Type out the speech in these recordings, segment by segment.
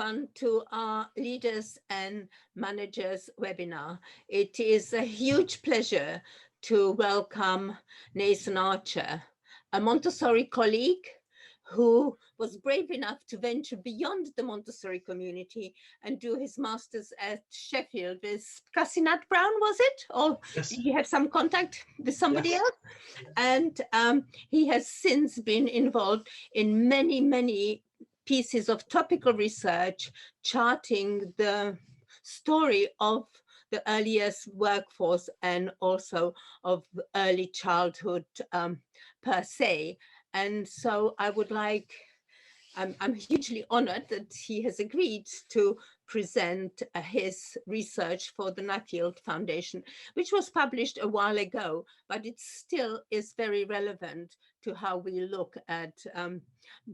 everyone to our Leaders and Managers webinar. It is a huge pleasure to welcome Nathan Archer, a Montessori colleague who was brave enough to venture beyond the Montessori community and do his master's at Sheffield with Casinat Brown, was it? Or Yes. did you have some contact with somebody Yes. else? And he has since been involved in many pieces of topical research charting the story of the earliest workforce and also of early childhood per se. And so I would like, I'm hugely honored that he has agreed to present his research for the Nuffield Foundation, which was published a while ago, but it still is very relevant to how we look at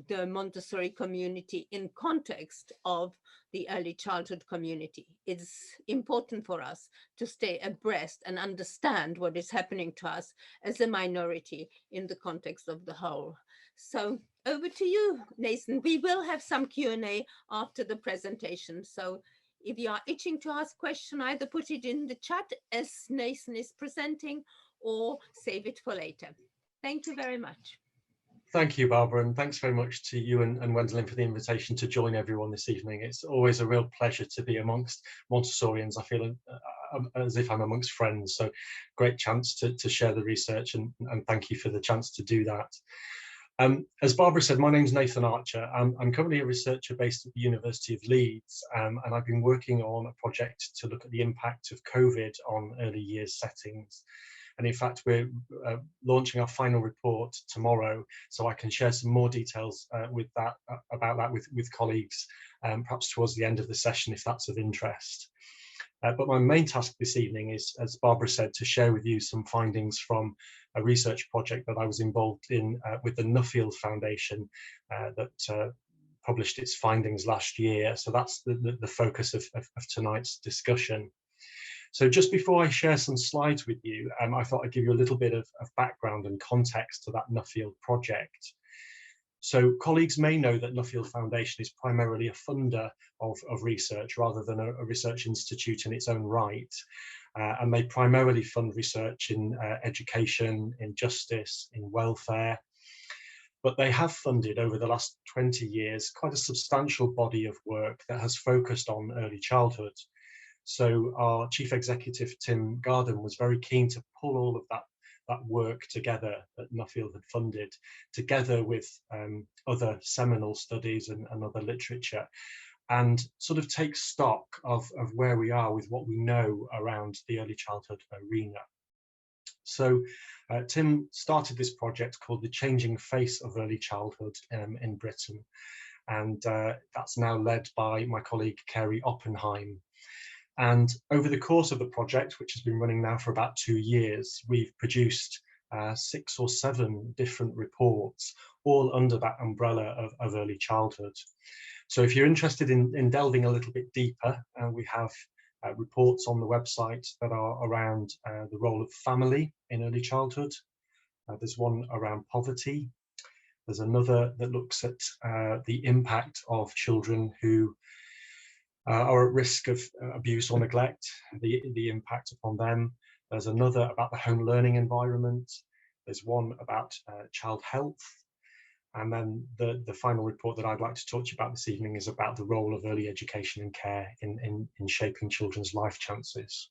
the Montessori community in context of the early childhood community. It's important for us to stay abreast and understand what is happening to us as a minority in the context of the whole. So over to you, Nathan. We will have some Q&A after the presentation. So if you are itching to ask a question, either put it in the chat as Nathan is presenting or save it for later. Thank you very much. Thank you, Barbara, and thanks very much to you and Wendelin for the invitation to join everyone this evening. It's always a real pleasure to be amongst Montessorians. I feel as if I'm amongst friends, so great chance to share the research, and thank you for the chance to do that. As Barbara said, my name's Nathan Archer. I'm currently a researcher based at the University of Leeds, and I've been working on a project to look at the impact of COVID on early years settings. And in fact, we're launching our final report tomorrow, so I can share some more details about that with colleagues, perhaps towards the end of the session, if that's of interest. But my main task this evening is, as Barbara said, to share with you some findings from a research project that I was involved in with the Nuffield Foundation that published its findings last year. So that's the focus of tonight's discussion. So just before I share some slides with you, I thought I'd give you a little bit of background and context to that Nuffield project. So colleagues may know that Nuffield Foundation is primarily a funder of research rather than a research institute in its own right. And they primarily fund research in education, in justice, in welfare. But they have funded over the last 20 years quite a substantial body of work that has focused on early childhood. So our chief executive, Tim Garden, was very keen to pull all of that work together that Nuffield had funded, together with other seminal studies and other literature, and sort of take stock of where we are with what we know around the early childhood arena. So Tim started this project called The Changing Face of Early Childhood in Britain, and that's now led by my colleague Kerry Oppenheim. And over the course of the project, which has been running now for about 2 years, we've produced 6 or 7 different reports, all under that umbrella of early childhood. So if you're interested in delving a little bit deeper, we have reports on the website that are around the role of family in early childhood. There's one around poverty. There's another that looks at the impact of children who are at risk of abuse or neglect, the impact upon them. There's another about the home learning environment. There's one about child health. And then the final report that I'd like to talk to you about this evening is about the role of early education and care in shaping children's life chances.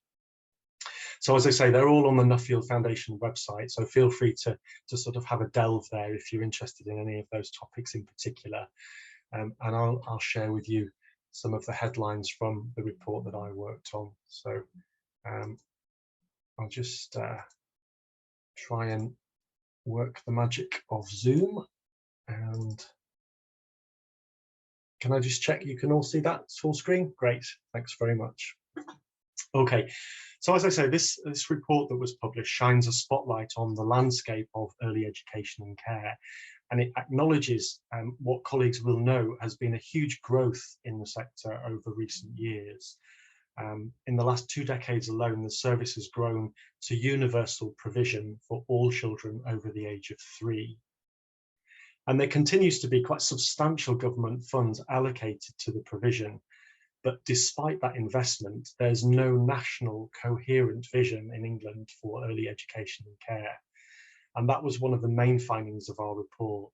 So as I say, they're all on the Nuffield Foundation website, so feel free to sort of have a delve there if you're interested in any of those topics in particular. And I'll share with you some of the headlines from the report that I worked on. So I'll just try and work the magic of Zoom. And can I just check you can all see that full screen? Great, thanks very much. Okay, so as I say, this report that was published shines a spotlight on the landscape of early education and care. And it acknowledges what colleagues will know has been a huge growth in the sector over recent years. In the last 2 decades alone, the service has grown to universal provision for all children over the age of 3. And there continues to be quite substantial government funds allocated to the provision. But despite that investment, there's no national coherent vision in England for early education and care. And that was one of the main findings of our report.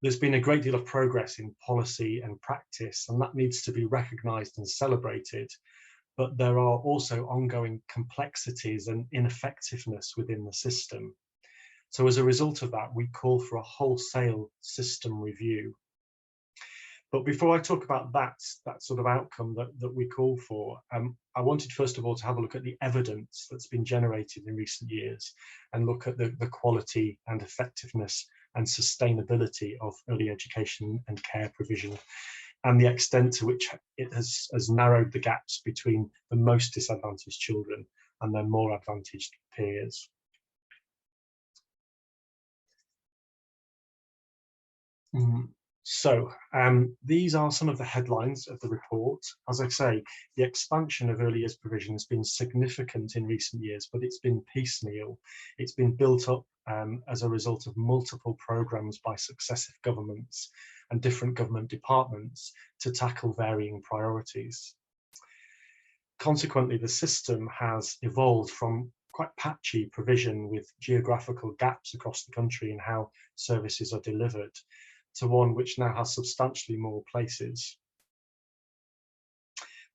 There's been a great deal of progress in policy and practice, and that needs to be recognised and celebrated. But there are also ongoing complexities and ineffectiveness within the system. So as a result of that, we call for a wholesale system review. But before I talk about that sort of outcome that we call for, I wanted first of all to have a look at the evidence that's been generated in recent years and look at the quality and effectiveness and sustainability of early education and care provision, and the extent to which it has narrowed the gaps between the most disadvantaged children and their more advantaged peers. So these are some of the headlines of the report. As I say, the expansion of early years provision has been significant in recent years, but it's been piecemeal. It's been built up as a result of multiple programmes by successive governments and different government departments to tackle varying priorities. Consequently, the system has evolved from quite patchy provision with geographical gaps across the country in how services are delivered, to one which now has substantially more places.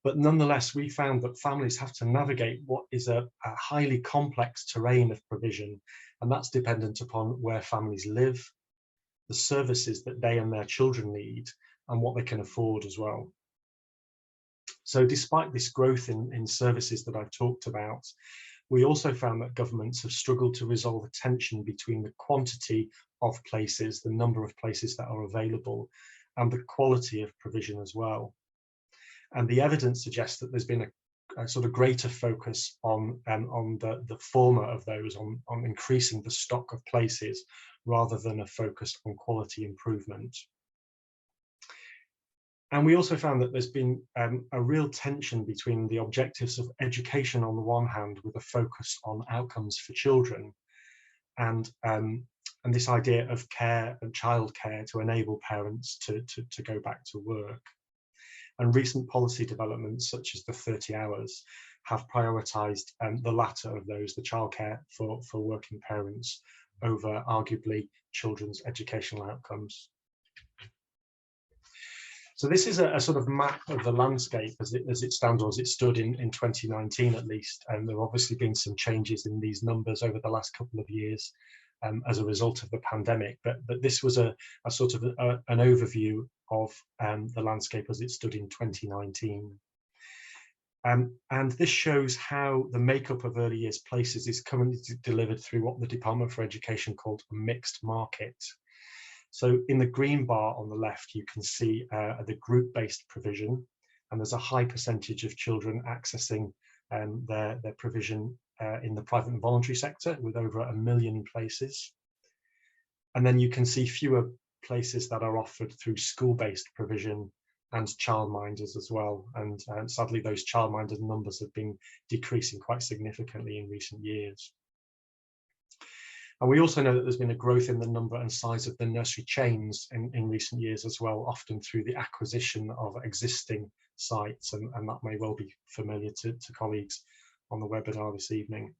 But nonetheless, we found that families have to navigate what is a highly complex terrain of provision, and that's dependent upon where families live, the services that they and their children need, and what they can afford as well. So despite this growth in services that I've talked about, we also found that governments have struggled to resolve a tension between the quantity of places, the number of places that are available, and the quality of provision as well. And the evidence suggests that there's been a sort of greater focus on the former of those, on increasing the stock of places, rather than a focus on quality improvement. And we also found that there's been a real tension between the objectives of education on the one hand, with a focus on outcomes for children, and this idea of care and childcare to enable parents to go back to work. And recent policy developments, such as the 30 hours, have prioritised the latter of those, the childcare for working parents, over arguably children's educational outcomes. So this is a sort of map of the landscape as it stands, or as it stood in 2019 at least, and there have obviously been some changes in these numbers over the last couple of years as a result of the pandemic, but this was a sort of an overview of the landscape as it stood in 2019. And this shows how the makeup of early years places is currently delivered through what the Department for Education called a mixed market. So in the green bar on the left, you can see the group-based provision, and there's a high percentage of children accessing their provision in the private and voluntary sector, with over 1 million places. And then you can see fewer places that are offered through school-based provision and childminders as well. And sadly, those childminder numbers have been decreasing quite significantly in recent years. And we also know that there's been a growth in the number and size of the nursery chains in recent years as well, often through the acquisition of existing sites, and that may well be familiar to colleagues on the webinar this evening.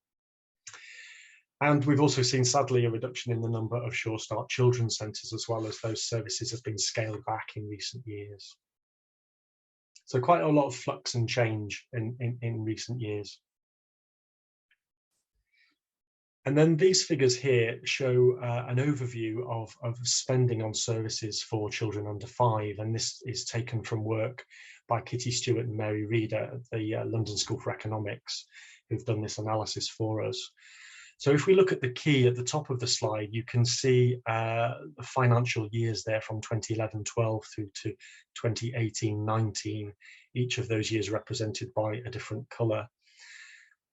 And we've also seen, sadly, a reduction in the number of Sure Start children's centres, as well, as those services have been scaled back in recent years. So quite a lot of flux and change in recent years. And then these figures here show an overview of spending on services for children under 5, and this is taken from work by Kitty Stewart and Mary Reeder at the London School for Economics, who've done this analysis for us. So if we look at the key at the top of the slide, you can see the financial years there from 2011-12 through to 2018-19, each of those years represented by a different colour.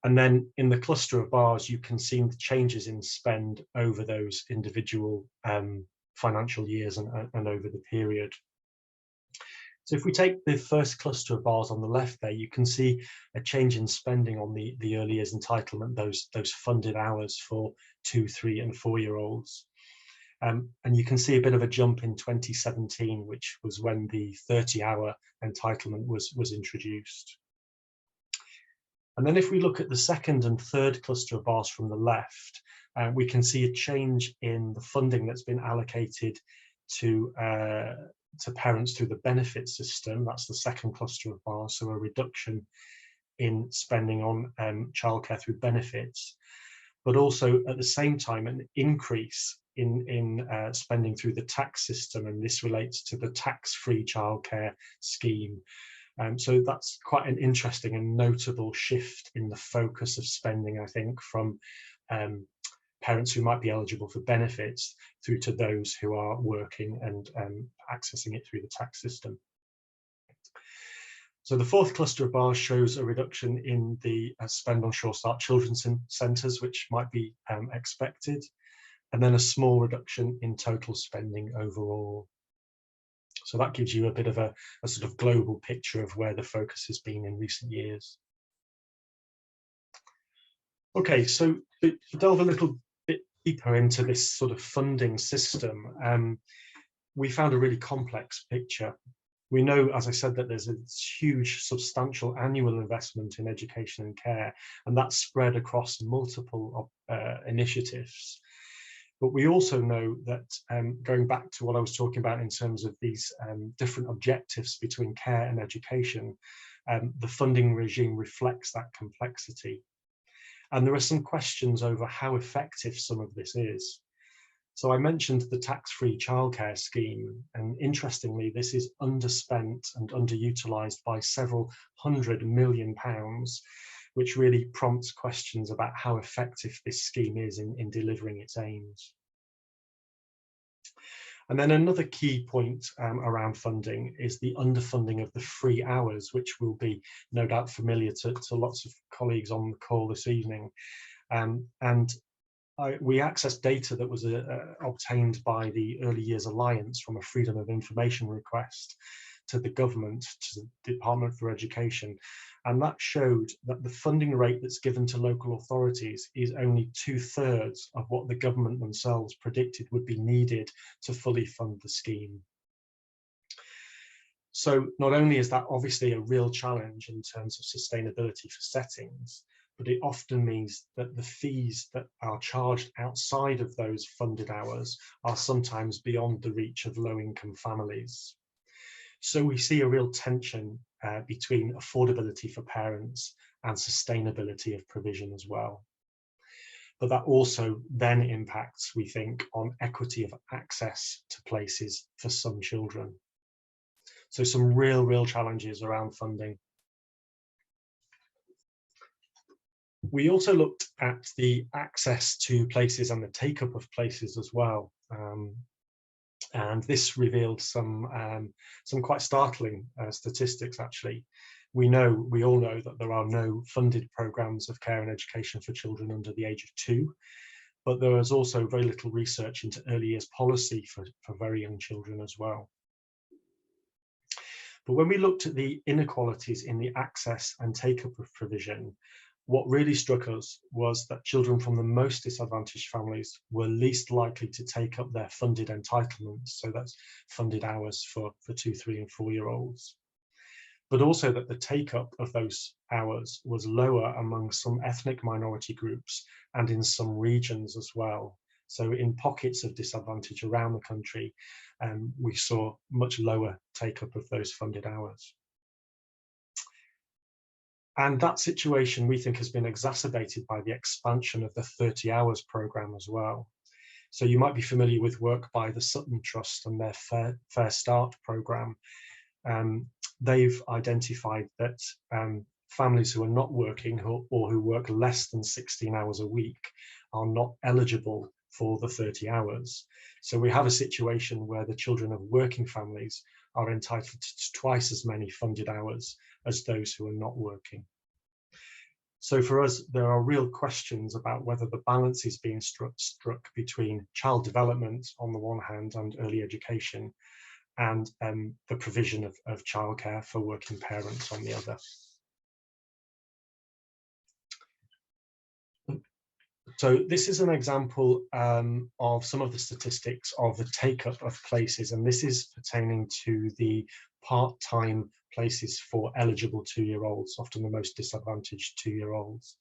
And then in the cluster of bars, you can see the changes in spend over those individual financial years and over the period. So if we take the first cluster of bars on the left there, you can see a change in spending on the early years entitlement, those funded hours for 2-, 3- and 4-year-olds. And you can see a bit of a jump in 2017, which was when the 30-hour entitlement was introduced. And then if we look at the second and third cluster of bars from the left, we can see a change in the funding that's been allocated to parents through the benefit system. That's the second cluster of bars, so a reduction in spending on childcare through benefits, but also at the same time an increase in spending through the tax system, and this relates to the tax-free childcare scheme. So that's quite an interesting and notable shift in the focus of spending, I think, from parents who might be eligible for benefits through to those who are working and accessing it through the tax system. So the fourth cluster of bars shows a reduction in the spend on Sure Start children's centres, which might be expected, and then a small reduction in total spending overall. So that gives you a bit of a sort of global picture of where the focus has been in recent years. Okay, so to delve a little bit deeper into this sort of funding system, we found a really complex picture. We know, as I said, that there's a huge, substantial annual investment in education and care, and that's spread across multiple initiatives. But we also know that, going back to what I was talking about in terms of these different objectives between care and education, the funding regime reflects that complexity. And there are some questions over how effective some of this is. So I mentioned the tax-free childcare scheme, and interestingly, this is underspent and underutilised by several £100 million, which really prompts questions about how effective this scheme is in delivering its aims. And then another key point around funding is the underfunding of the free hours, which will be no doubt familiar to lots of colleagues on the call this evening. We accessed data that was obtained by the Early Years Alliance from a Freedom of Information request to the government, to the Department for Education, and that showed that the funding rate that's given to local authorities is only 2/3 of what the government themselves predicted would be needed to fully fund the scheme. So not only is that obviously a real challenge in terms of sustainability for settings, but it often means that the fees that are charged outside of those funded hours are sometimes beyond the reach of low-income families. So we see a real tension between affordability for parents and sustainability of provision as well. But that also then impacts, we think, on equity of access to places for some children. So some real challenges around funding. We also looked at the access to places and the take-up of places as well. And this revealed some quite startling statistics, actually. We all know that there are no funded programs of care and education for children under the age of 2, but there is also very little research into early years policy for very young children as well. But when we looked at the inequalities in the access and take-up of provision, what really struck us was that children from the most disadvantaged families were least likely to take up their funded entitlements, so that's funded hours for 2, 3 and 4-year-olds. But also that the take-up of those hours was lower among some ethnic minority groups and in some regions as well. So in pockets of disadvantage around the country, we saw much lower take-up of those funded hours. And that situation, we think, has been exacerbated by the expansion of the 30 hours programme as well. So you might be familiar with work by the Sutton Trust and their Fair Start programme. They've identified that families who are not working or who work less than 16 hours a week are not eligible for the 30 hours. So we have a situation where the children of working families are entitled to twice as many funded hours as those who are not working. So for us, there are real questions about whether the balance is being struck between child development on the one hand and early education, and the provision of childcare for working parents on the other. So this is an example of some of the statistics of the take-up of places, and this is pertaining to the part-time places for eligible 2-year-olds, often the most disadvantaged 2-year-olds.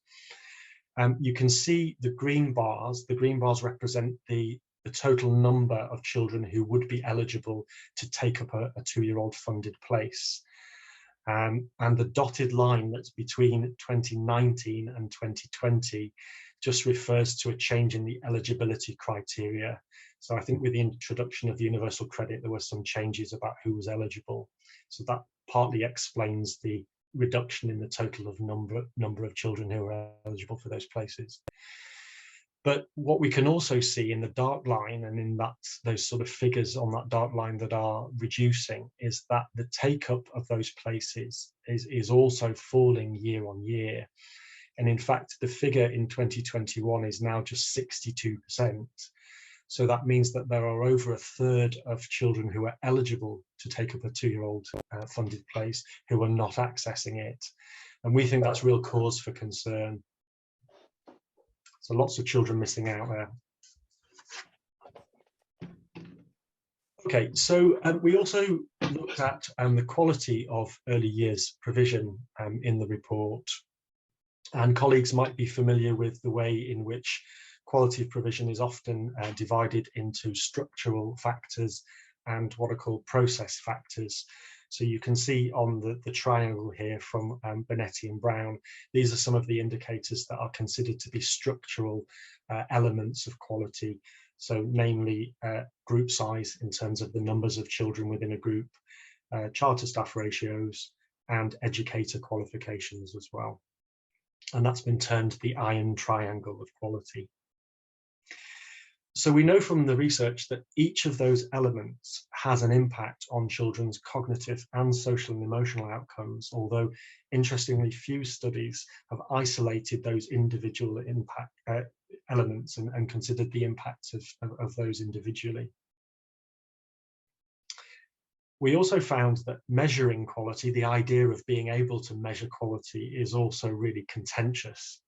You can see the green bars. The green bars represent the total number of children who would be eligible to take up a 2-year-old funded place. And the dotted line that's between 2019 and 2020 just refers to a change in the eligibility criteria. So I think with the introduction of the universal credit, there were some changes about who was eligible. So that partly explains the reduction in the total of number of children who are eligible for those places. But what we can also see in the dark line, and in those sort of figures on that dark line that are reducing, is that the take-up of those places is also falling year on year. And in fact, the figure in 2021 is now just 62%. So that means that there are over a third of children who are eligible to take up a 2-year-old funded place who are not accessing it. And we think that's real cause for concern. So lots of children missing out there. Okay, so we also looked at the quality of early years provision in the report. And colleagues might be familiar with the way in which quality of provision is often divided into structural factors and what are called process factors. So you can see on the triangle here from Bonetti and Brown, these are some of the indicators that are considered to be structural elements of quality. So namely group size in terms of the numbers of children within a group, charter staff ratios, and educator qualifications as well. And that's been termed the iron triangle of quality. So we know from the research that each of those elements has an impact on children's cognitive and social and emotional outcomes, although interestingly few studies have isolated those individual impact elements and considered the impacts of those individually. We also found that measuring quality, the idea of being able to measure quality, is also really contentious.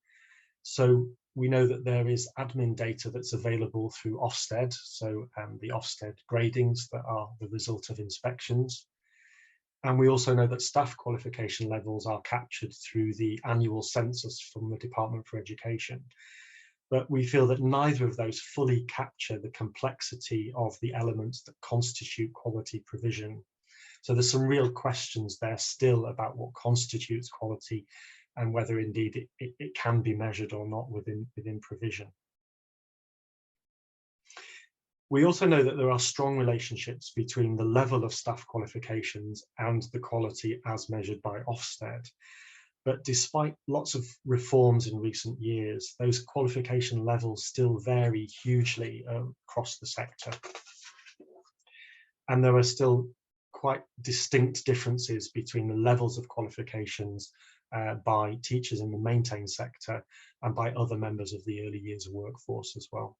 So we know that there is admin data that's available through Ofsted, so the Ofsted gradings that are the result of inspections. And we also know that staff qualification levels are captured through the annual census from the Department for Education. But we feel that neither of those fully capture the complexity of the elements that constitute quality provision. So there's some real questions there still about what constitutes quality and whether indeed it can be measured or not within provision. We also know that there are strong relationships between the level of staff qualifications and the quality as measured by Ofsted. But despite lots of reforms in recent years, those qualification levels still vary hugely across the sector. And there are still quite distinct differences between the levels of qualifications by teachers in the maintained sector and by other members of the early years workforce as well.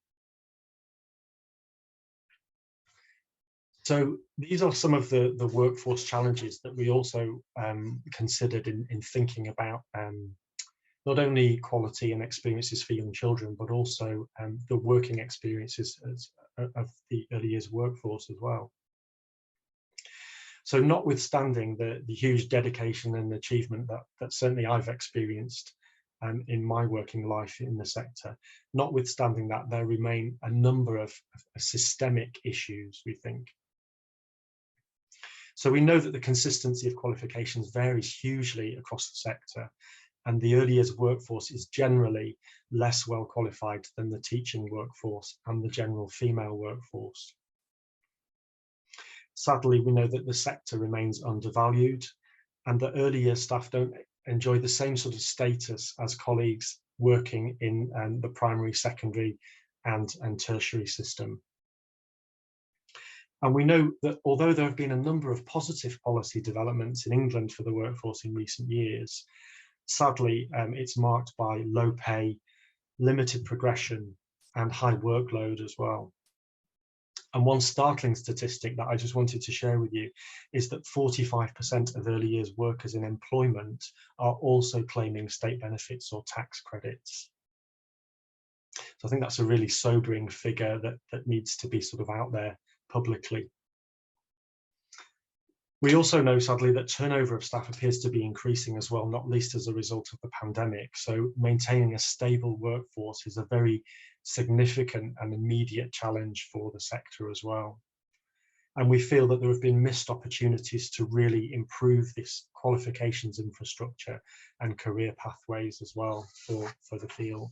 So these are some of the workforce challenges that we also considered in thinking about not only quality and experiences for young children, but also the working experiences of the early years workforce as well. So notwithstanding the huge dedication and achievement that certainly I've experienced in my working life in the sector, notwithstanding that, there remain a number of systemic issues, we think. So we know that the consistency of qualifications varies hugely across the sector, and the early years workforce is generally less well qualified than the teaching workforce and the general female workforce. Sadly, we know that the sector remains undervalued and that early years staff don't enjoy the same sort of status as colleagues working in the primary, secondary and tertiary system. And we know that although there have been a number of positive policy developments in England for the workforce in recent years, sadly, it's marked by low pay, limited progression, and high workload as well. And one startling statistic that I just wanted to share with you is that 45% of early years workers in employment are also claiming state benefits or tax credits. So I think that's a really sobering figure that needs to be sort of out there publicly. We also know, sadly, that turnover of staff appears to be increasing as well, not least as a result of the pandemic. So maintaining a stable workforce is a very significant and immediate challenge for the sector as well. And we feel that there have been missed opportunities to really improve this qualifications infrastructure and career pathways as well for the field.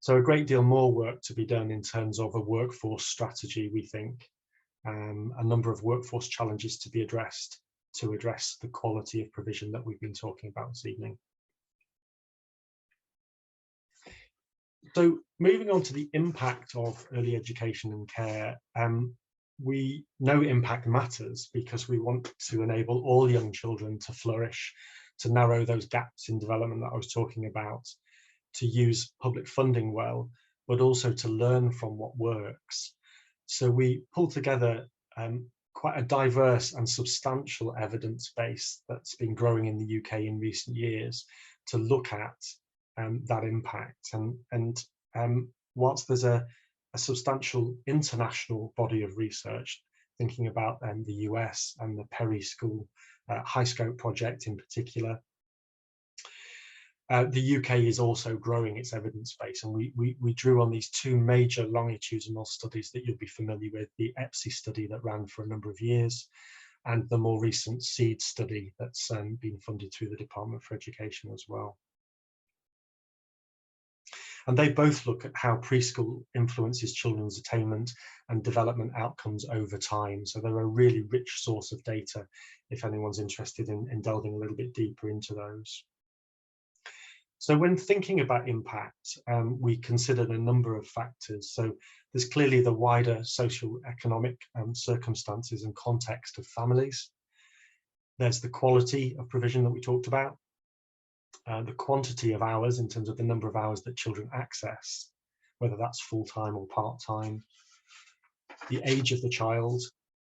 So a great deal more work to be done in terms of a workforce strategy, we think. A number of workforce challenges to be addressed to address the quality of provision that we've been talking about this evening. So moving on to the impact of early education and care, we know impact matters because we want to enable all young children to flourish, to narrow those gaps in development that I was talking about, to use public funding well, but also to learn from what works. So we pulled together quite a diverse and substantial evidence base that's been growing in the UK in recent years to look at that impact. And whilst there's a substantial international body of research, thinking about the US and the Perry School High Scope project in particular, the UK is also growing its evidence base, and we drew on these two major longitudinal studies that you'll be familiar with, the EPSI study that ran for a number of years, and the more recent SEED study that's been funded through the Department for Education as well. And they both look at how preschool influences children's attainment and development outcomes over time. So they're a really rich source of data if anyone's interested in delving a little bit deeper into those. So when thinking about impact, we considered a number of factors. So there's clearly the wider socio-economic circumstances and context of families. There's the quality of provision that we talked about, the quantity of hours in terms of the number of hours that children access, whether that's full-time or part-time, the age of the child,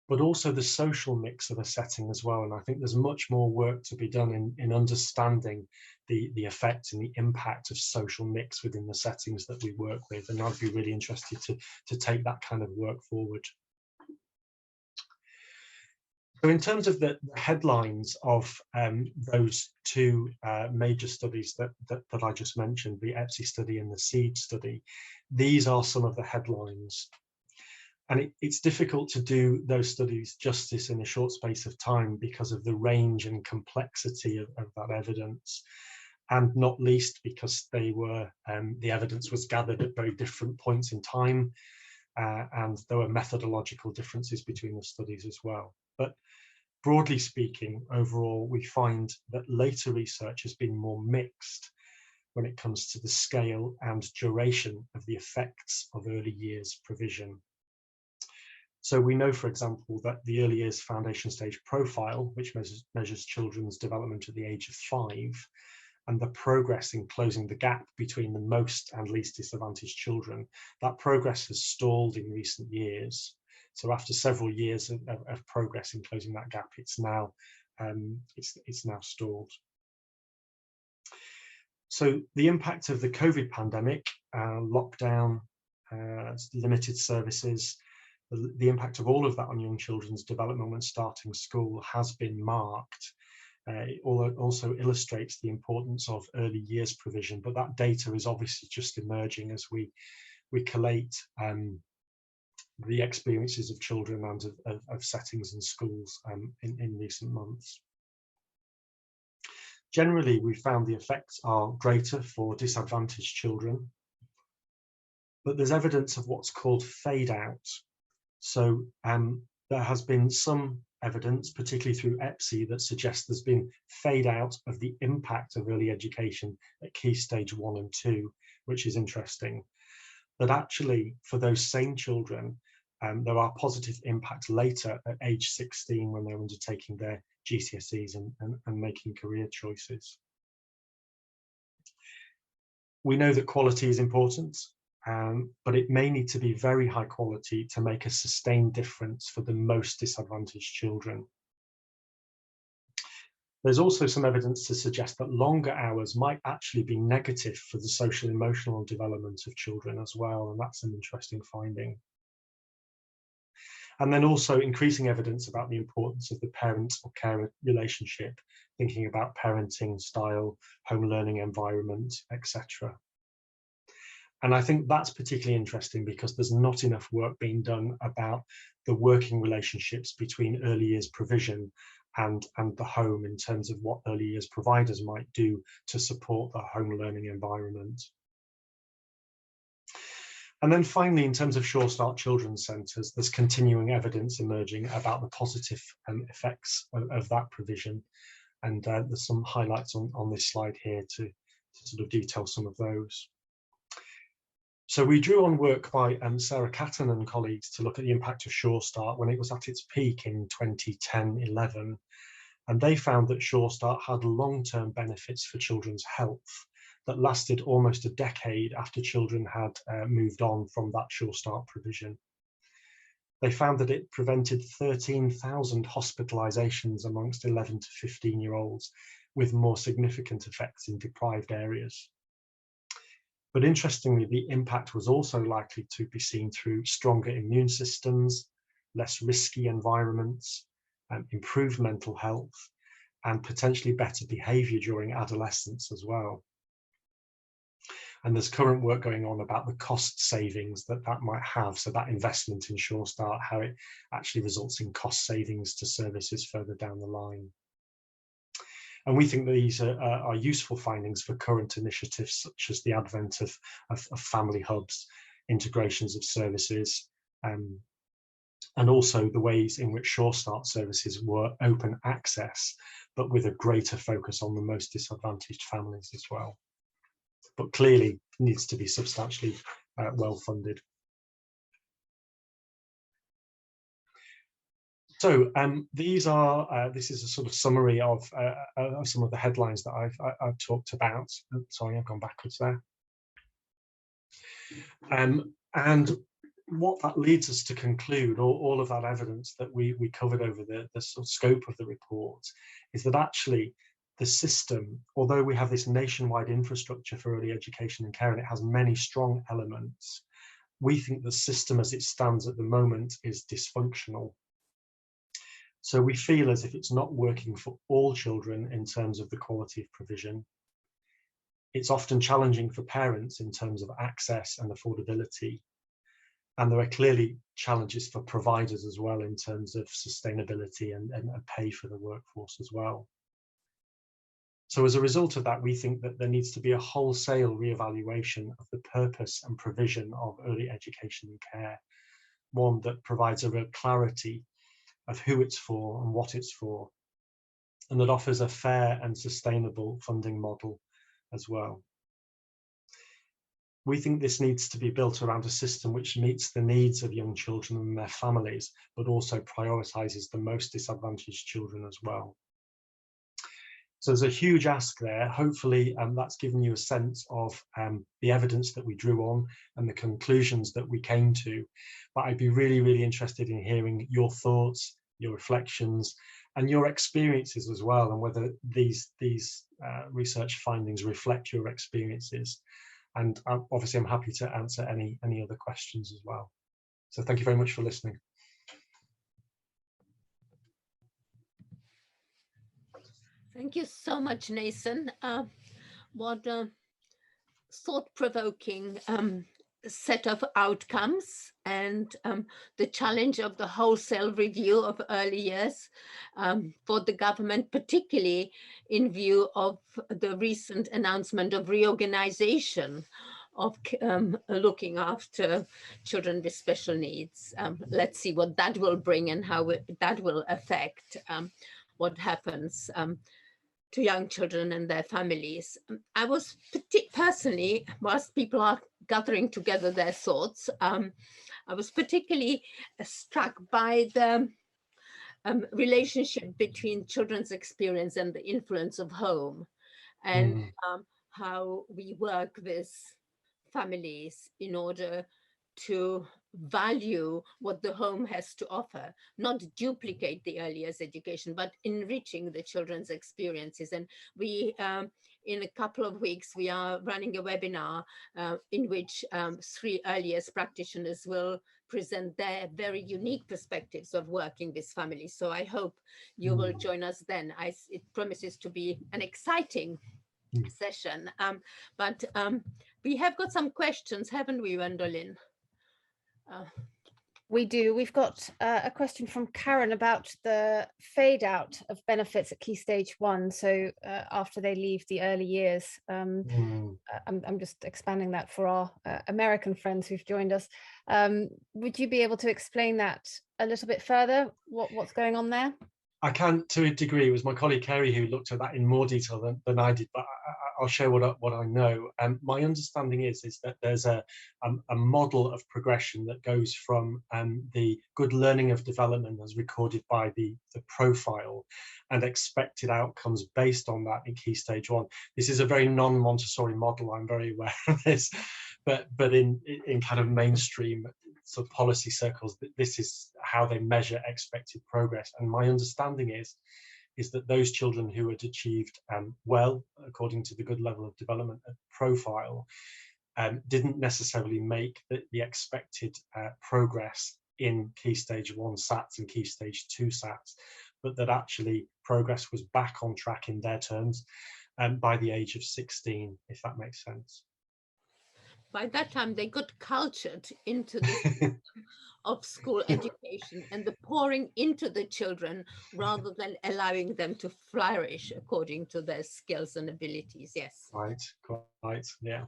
but also the social mix of a setting as well. And I think there's much more work to be done in understanding the effect and the impact of social mix within the settings that we work with. And I'd be really interested to take that kind of work forward. So in terms of the headlines of those two major studies that I just mentioned, the EPSI study and the SEED study, these are some of the headlines. And it's difficult to do those studies justice in a short space of time because of the range and complexity of that evidence, and not least because they were the evidence was gathered at very different points in time, and there were methodological differences between the studies as well. But broadly speaking, overall, we find that later research has been more mixed when it comes to the scale and duration of the effects of early years provision. So we know, for example, that the early years foundation stage profile, which measures children's development at the age of 5, and the progress in closing the gap between the most and least disadvantaged children, that progress has stalled in recent years. So after several years of progress in closing that gap, it's now stalled. So the impact of the COVID pandemic, lockdown, limited services, the impact of all of that on young children's development when starting school has been marked. It also illustrates the importance of early years provision, but that data is obviously just emerging as we collate the experiences of children and of settings and schools in recent months. Generally, we found the effects are greater for disadvantaged children, but there's evidence of what's called fade out. So there has been some evidence, particularly through EPSI, that suggests there's been fade out of the impact of early education at key stage 1 and 2, which is interesting. But actually, for those same children, there are positive impacts later at age 16 when they're undertaking their GCSEs and making career choices. We know that quality is important, but it may need to be very high quality to make a sustained difference for the most disadvantaged children. There's also some evidence to suggest that longer hours might actually be negative for the social emotional development of children as well, and that's an interesting finding. And then also increasing evidence about the importance of the parent or carer relationship, thinking about parenting style, home learning environment, etc. And I think that's particularly interesting because there's not enough work being done about the working relationships between early years provision and the home in terms of what early years providers might do to support the home learning environment. And then finally, in terms of Sure Start Children's Centres, there's continuing evidence emerging about the positive effects of that provision. And there's some highlights on this slide here to sort of detail some of those. So we drew on work by Sarah Catton and colleagues to look at the impact of Sure Start when it was at its peak in 2010-11. And they found that Sure Start had long-term benefits for children's health that lasted almost a decade after children had moved on from that Sure Start provision. They found that it prevented 13,000 hospitalizations amongst 11 to 15-year-olds, with more significant effects in deprived areas. But interestingly, the impact was also likely to be seen through stronger immune systems, less risky environments, improved mental health, and potentially better behavior during adolescence as well. And there's current work going on about the cost savings that might have. So that investment in Sure Start, how it actually results in cost savings to services further down the line. And we think that these are useful findings for current initiatives, such as the advent of family hubs, integrations of services, and also the ways in which Sure Start services were open access, but with a greater focus on the most disadvantaged families as well. But clearly needs to be substantially well funded. So this is a sort of summary of some of the headlines that I've talked about. Oh, sorry, I've gone backwards there. And what that leads us to conclude, all of that evidence that we covered over the sort of scope of the report, is that actually the system, although we have this nationwide infrastructure for early education and care, and it has many strong elements, we think the system as it stands at the moment is dysfunctional. So we feel as if it's not working for all children in terms of the quality of provision. It's often challenging for parents in terms of access and affordability. And there are clearly challenges for providers as well in terms of sustainability and pay for the workforce as well. So as a result of that, we think that there needs to be a wholesale reevaluation of the purpose and provision of early education and care, one that provides a real clarity of who it's for and what it's for, and that offers a fair and sustainable funding model as well. We think this needs to be built around a system which meets the needs of young children and their families, but also prioritises the most disadvantaged children as well. So there's a huge ask there. Hopefully that's given you a sense of the evidence that we drew on and the conclusions that we came to. But I'd be really, really interested in hearing your thoughts, your reflections, and your experiences as well, and whether these research findings reflect your experiences. And obviously I'm happy to answer any other questions as well. So thank you very much for listening. Thank you so much, Nathan. What a thought-provoking set of outcomes, and the challenge of the wholesale review of early years for the government, particularly in view of the recent announcement of reorganization of looking after children with special needs. Let's see what that will bring and how that will affect what happens to young children and their families. I was personally, whilst people are gathering together their thoughts, I was particularly struck by the relationship between children's experience and the influence of home, and how we work with families in order to value what the home has to offer, not duplicate the early years education, but enriching the children's experiences. And we, in a couple of weeks, we are running a webinar in which 3 early years practitioners will present their very unique perspectives of working with families. So I hope you will join us then. It promises to be an exciting session. But we have got some questions, haven't we, Wendolyn? We do. We've got a question from Karen about the fade out of benefits at Key Stage 1. So after they leave the early years, I'm just expanding that for our American friends who've joined us. Would you be able to explain that a little bit further? What's going on there? I can, to a degree. It was my colleague Kerry who looked at that in more detail than I did, but I'll share what I know. My understanding is that there's a model of progression that goes from the good learning of development as recorded by the profile and expected outcomes based on that in Key Stage 1. This is a very non-Montessori model, I'm very aware of this, but in kind of mainstream sort of policy circles, this is how they measure expected progress. And my understanding is that those children who had achieved well, according to the good level of development profile, didn't necessarily make the expected progress in Key Stage 1 SATs and Key Stage 2 SATs, but that actually progress was back on track in their terms by the age of 16, if that makes sense. By that time, they got cultured into the system of school education and the pouring into the children rather than allowing them to flourish according to their skills and abilities. Yes. Right. Yeah.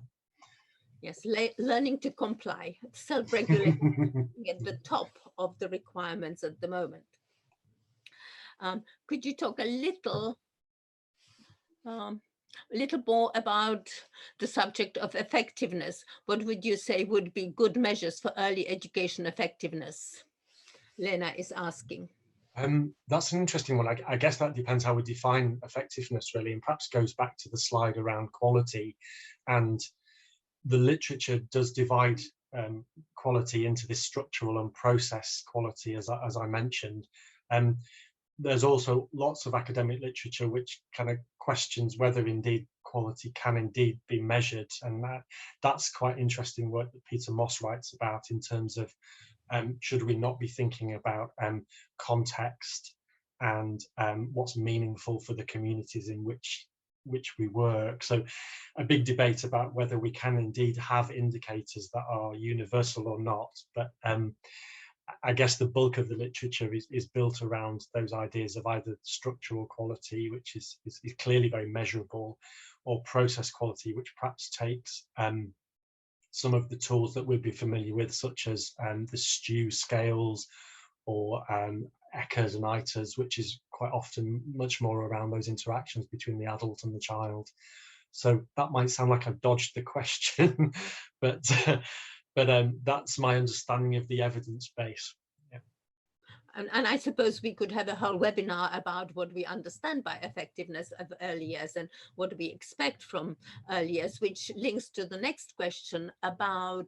Yes. Learning to comply, self-regulation at the top of the requirements at the moment. Could you talk a little more about the subject of effectiveness? What would you say would be good measures for early education effectiveness? Lena is asking. That's an interesting one. I guess that depends how we define effectiveness, really, and perhaps goes back to the slide around quality. And the literature does divide quality into this structural and process quality, as I mentioned. There's also lots of academic literature which kind of questions whether indeed quality can indeed be measured, and that's quite interesting work that Peter Moss writes about in terms of should we not be thinking about context and what's meaningful for the communities in which we work. So a big debate about whether we can indeed have indicators that are universal or not, but I guess the bulk of the literature is built around those ideas of either structural quality, which is clearly very measurable, or process quality, which perhaps takes some of the tools that we'd be familiar with, such as the STEW scales or ECHAs and ITAs, which is quite often much more around those interactions between the adult and the child. So that might sound like I've dodged the question, but that's my understanding of the evidence base. Yeah. And I suppose we could have a whole webinar about what we understand by effectiveness of early years and what we expect from early years, which links to the next question about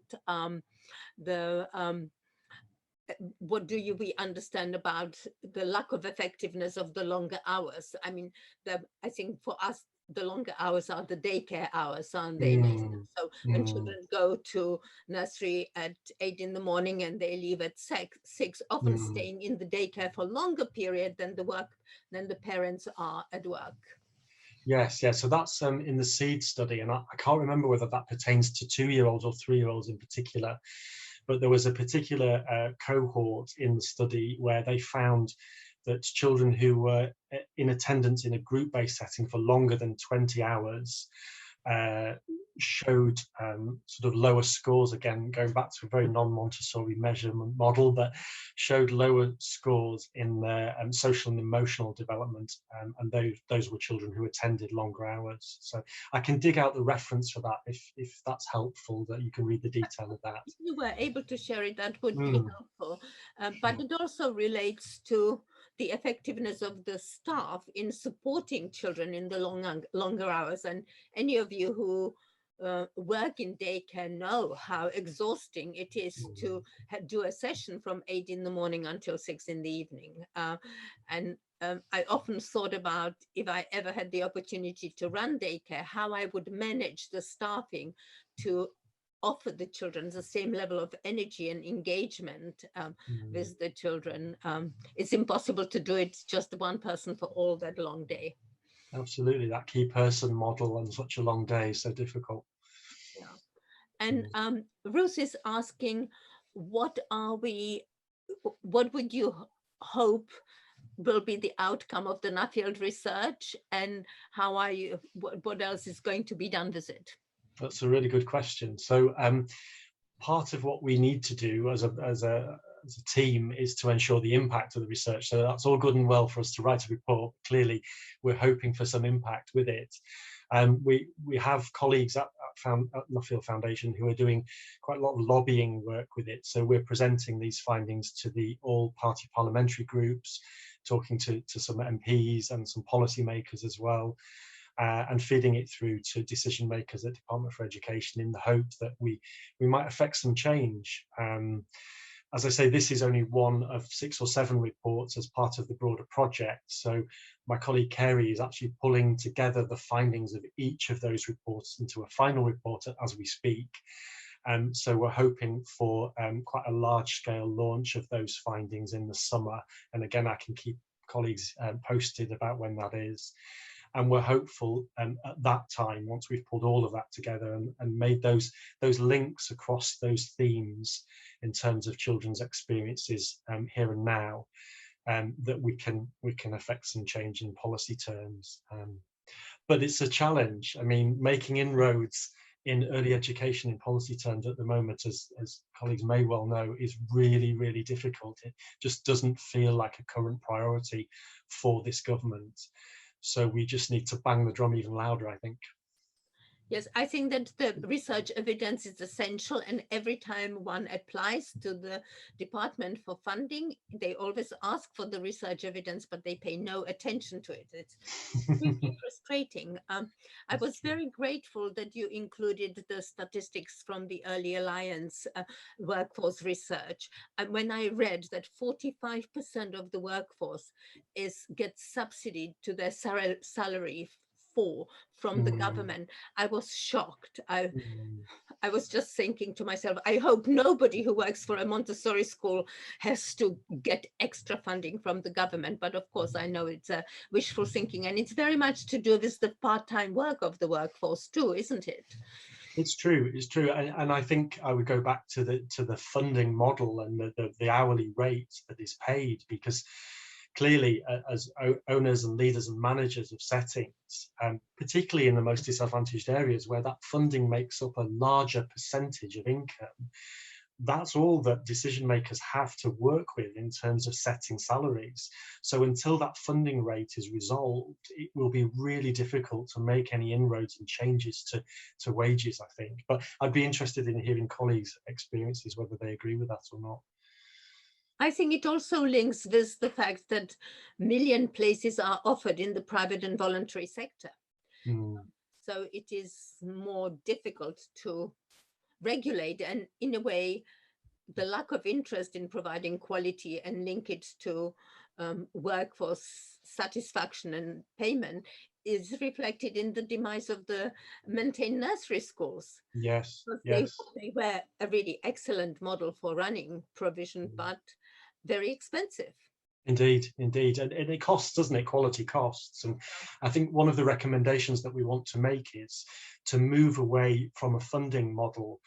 what do we understand about the lack of effectiveness of the longer hours? I mean, I think for us, the longer hours are the daycare hours, aren't they? So when children go to nursery at 8 in the morning and they leave at 6, often staying in the daycare for a longer period than the parents are at work. Yes. So that's in the SEED study, and I can't remember whether that pertains to 2-year-olds or 3-year-olds in particular, but there was a particular cohort in the study where they found that children who were in attendance in a group-based setting for longer than 20 hours showed sort of lower scores, again going back to a very non-Montessori measurement model, but showed lower scores in their social and emotional development, and those were children who attended longer hours. So I can dig out the reference for that if that's helpful, that you can read the detail of that. If you were able to share it, that would be helpful. But it also relates to the effectiveness of the staff in supporting children in the longer hours. And any of you who work in daycare know how exhausting it is to do a session from 8 in the morning until 6 in the evening. And I often thought about, if I ever had the opportunity to run daycare, how I would manage the staffing to offer the children the same level of energy and engagement with the children. It's impossible to do it just one person for all that long day. Absolutely, that key person model on such a long day is so difficult. Yeah. And Ruth is asking, what would you hope will be the outcome of the Nuffield research, and how are you, what else is going to be done with it? That's a really good question. So part of what we need to do as a team is to ensure the impact of the research. So that's all good and well for us to write a report. Clearly, we're hoping for some impact with it. We have colleagues at Nuffield Foundation who are doing quite a lot of lobbying work with it. So we're presenting these findings to the all-party parliamentary groups, talking to some MPs and some policymakers as well, and feeding it through to decision makers at Department for Education in the hope that we might affect some change. As I say, this is only one of 6 or 7 reports as part of the broader project. So my colleague Kerry is actually pulling together the findings of each of those reports into a final report as we speak. So we're hoping for quite a large-scale launch of those findings in the summer. And again, I can keep colleagues posted about when that is. And we're hopeful at that time, once we've pulled all of that together and made those links across those themes in terms of children's experiences here and now, that we can affect some change in policy terms. But it's a challenge. I mean, making inroads in early education in policy terms at the moment, as colleagues may well know, is really, really difficult. It just doesn't feel like a current priority for this government. So we just need to bang the drum even louder, I think. Yes, I think that the research evidence is essential, and every time one applies to the department for funding, they always ask for the research evidence, but they pay no attention to it. It's really frustrating. I was very grateful that you included the statistics from the Early Alliance workforce research. And when I read that 45% of the workforce gets subsidy to their salary from the government, I was shocked. I was just thinking to myself, I hope nobody who works for a Montessori school has to get extra funding from the government. But of course, I know it's a wishful thinking, and it's very much to do with the part-time work of the workforce too, isn't it? It's true, and I think I would go back to the funding model and the hourly rate that is paid, because clearly, as owners and leaders and managers of settings, particularly in the most disadvantaged areas where that funding makes up a larger percentage of income, that's all that decision makers have to work with in terms of setting salaries. So until that funding rate is resolved, it will be really difficult to make any inroads and changes to wages, I think. But I'd be interested in hearing colleagues' experiences, whether they agree with that or not. I think it also links with the fact that million places are offered in the private and voluntary sector. So it is more difficult to regulate, and in a way, the lack of interest in providing quality and link it to workforce satisfaction and payment is reflected in the demise of the maintained nursery schools. Yes, They were a really excellent model for running provision, but very expensive. Indeed, and it costs, doesn't it? Quality costs. And I think one of the recommendations that we want to make is to move away from a funding model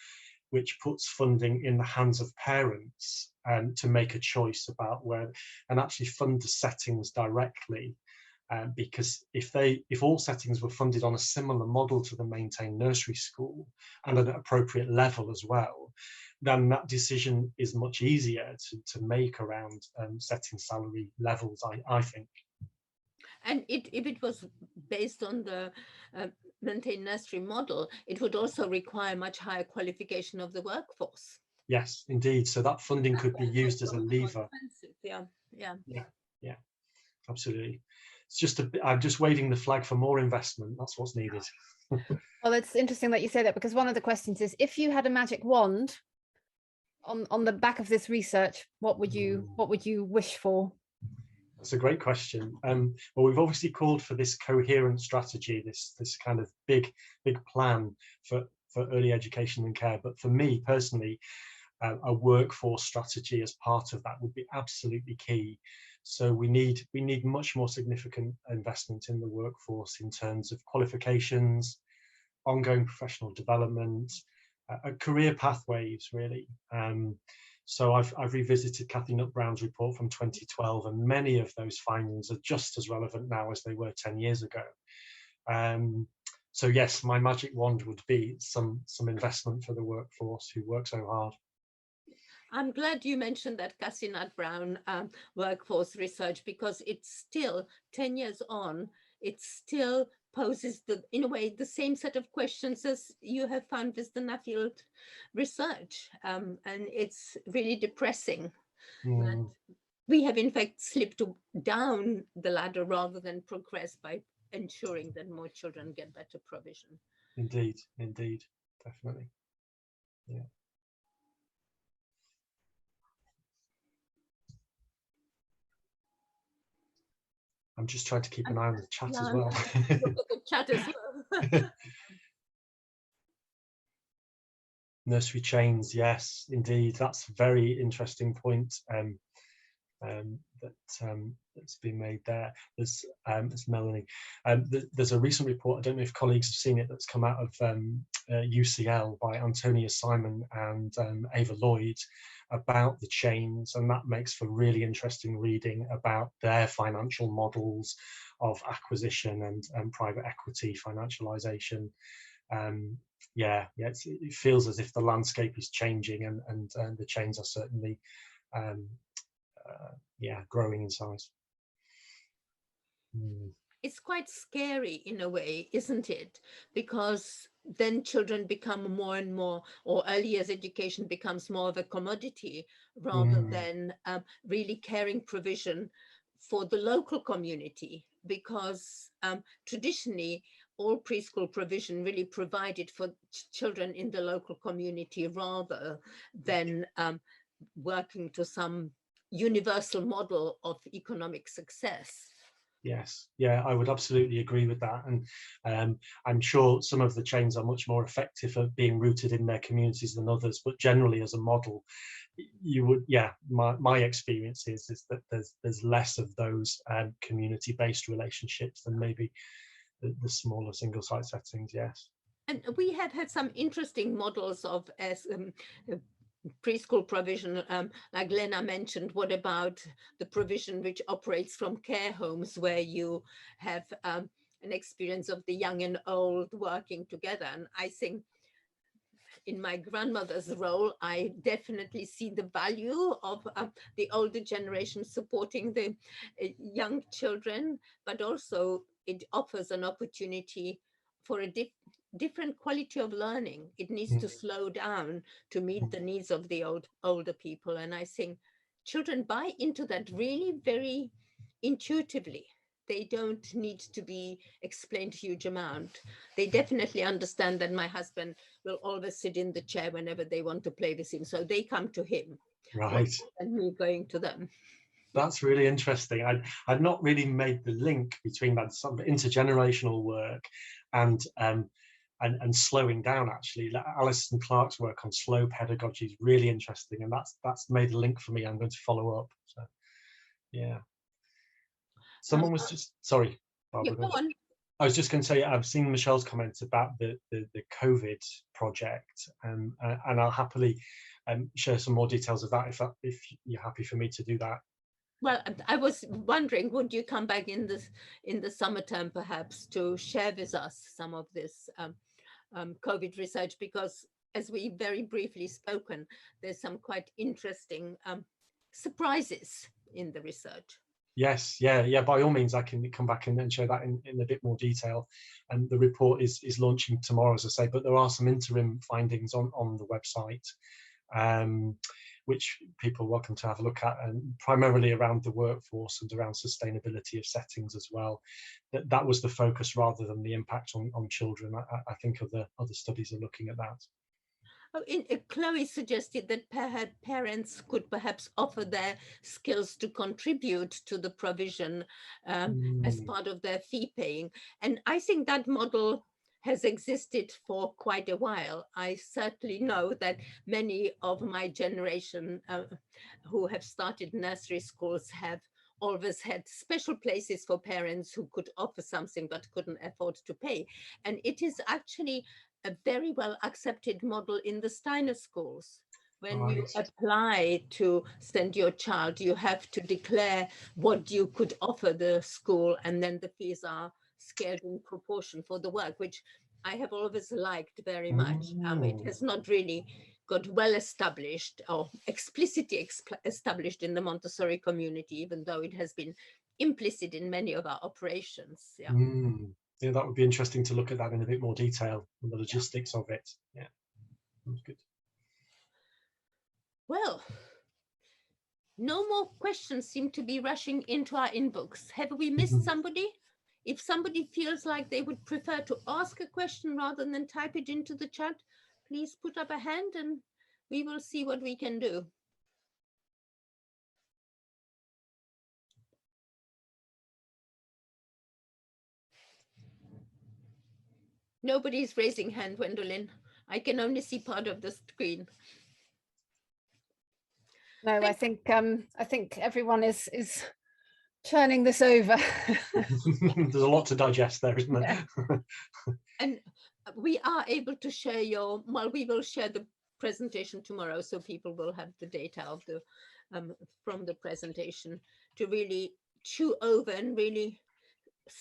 which puts funding in the hands of parents and to make a choice about where, and actually fund the settings directly. Because if all settings were funded on a similar model to the maintained nursery school and at an appropriate level as well, then that decision is much easier to make around setting salary levels, I think. And if it was based on the maintained nursery model, it would also require much higher qualification of the workforce. Yes, indeed. So that funding could be used as a lever. Yeah, absolutely. It's just I'm just waving the flag for more investment. That's what's needed. Well, it's interesting that you say that, because one of the questions is, if you had a magic wand on the back of this research, what would you wish for? That's a great question. Well, we've obviously called for this coherent strategy, this kind of big plan for early education and care. But for me personally, a workforce strategy as part of that would be absolutely key. So we need much more significant investment in the workforce in terms of qualifications, ongoing professional development, career pathways, really. So I've revisited Kathy Nutt-Brown's report from 2012, and many of those findings are just as relevant now as they were 10 years ago. So yes, my magic wand would be some investment for the workforce who work so hard. I'm glad you mentioned that Kathy Nutt-Brown workforce research, because it's still 10 years on, it still poses in a way the same set of questions as you have found with the Nuffield research, and it's really depressing that we have in fact slipped down the ladder rather than progress by ensuring that more children get better provision. Indeed, definitely. Yeah. I'm just trying to keep an eye on the chat as well. Look at the chat as well. Nursery chains, yes, indeed. That's a very interesting point that's been made there. There's Melanie. There's a recent report, I don't know if colleagues have seen it, that's come out of UCL by Antonia Simon and Ava Lloyd about the chains, and that makes for really interesting reading about their financial models of acquisition and private equity financialization. It feels as if the landscape is changing, and the chains are certainly growing in size. It's quite scary in a way, isn't it? Because then children become more and more, or early years education becomes more of a commodity rather than really caring provision for the local community, because traditionally all preschool provision really provided for children in the local community rather than working to some universal model of economic success. Yes, yeah, I would absolutely agree with that, and I'm sure some of the chains are much more effective at being rooted in their communities than others, but generally as a model, you would, my experience is that there's less of those community-based relationships than maybe the smaller single site settings. Yes, and we have had some interesting models of preschool provision, like Lena mentioned. What about the provision which operates from care homes, where you have an experience of the young and old working together? And I think in my grandmother's role, I definitely see the value of the older generation supporting the young children, but also it offers an opportunity for a different quality of learning. It needs to slow down to meet the needs of the older people. And I think children buy into that really very intuitively. They don't need to be explained a huge amount. They definitely understand that my husband will always sit in the chair whenever they want to play with him. So they come to him, right, and me going to them. That's really interesting. I'd not really made the link between that sort of intergenerational work and slowing down. Actually, Alison Clark's work on slow pedagogy is really interesting, and that's made a link for me. I'm going to follow up. So, yeah. Someone was just sorry, Barbara. Yeah, go on. I was just going to say, I've seen Michelle's comments about the COVID project, and I'll happily share some more details of that if you're happy for me to do that. Well, I was wondering, would you come back in the summer term perhaps to share with us some of this COVID research, because as we very briefly spoken, there's some quite interesting surprises in the research. Yes, yeah, by all means, I can come back and share that in a bit more detail. And the report is launching tomorrow, as I say, but there are some interim findings on the website. which people are welcome to have a look at, and primarily around the workforce and around sustainability of settings as well. That was the focus rather than the impact on children. I think other studies are looking at that. Oh, Chloe suggested that parents could perhaps offer their skills to contribute to the provision as part of their fee paying. And I think that model has existed for quite a while. I certainly know that many of my generation who have started nursery schools have always had special places for parents who could offer something but couldn't afford to pay. And it is actually a very well accepted model in the Steiner schools. When you apply to send your child, you have to declare what you could offer the school, and then the fees are scaled in proportion for the work, which I have always liked very much. It has not really got well established or explicitly established in the Montessori community, even though it has been implicit in many of our operations. Yeah. Yeah, that would be interesting to look at that in a bit more detail, and the logistics of it. Yeah, that's good. Well, no more questions seem to be rushing into our inbox. Have we missed somebody? If somebody feels like they would prefer to ask a question rather than type it into the chat, please put up a hand and we will see what we can do. Nobody's raising hand, Gwendolyn. I can only see part of the screen. No, I think everyone is turning this over. There's a lot to digest there, isn't there? Yeah. And we are able to share we will share the presentation tomorrow, so people will have the data of the from the presentation to really chew over and really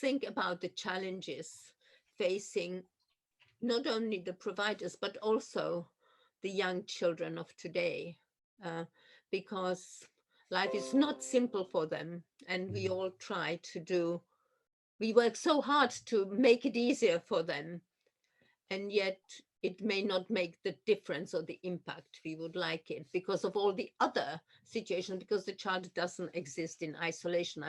think about the challenges facing not only the providers but also the young children of today, because life is not simple for them, and we all try to we work so hard to make it easier for them, and yet it may not make the difference or the impact we would like it because of all the other situations, because the child doesn't exist in isolation.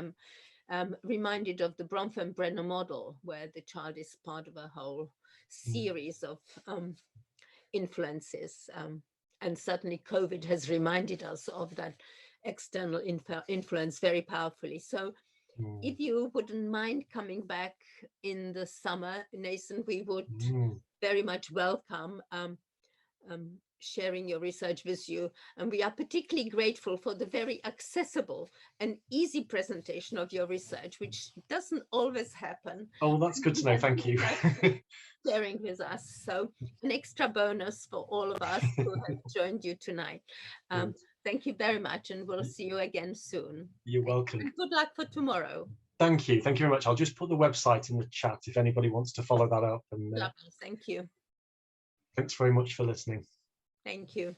I'm reminded of the Bronfenbrenner model, where the child is part of a whole series of influences. And certainly COVID has reminded us of that external influence very powerfully. So if you wouldn't mind coming back in the summer, Nathan, we would very much welcome sharing your research with you. And we are particularly grateful for the very accessible and easy presentation of your research, which doesn't always happen. Oh, that's good to know. Thank you. Sharing with us. So an extra bonus for all of us who have joined you tonight. Thank you very much, and we'll see you again soon. You're welcome. And good luck for tomorrow. Thank you. Thank you very much. I'll just put the website in the chat if anybody wants to follow that up. And lovely. Thank you. Thanks very much for listening. Thank you.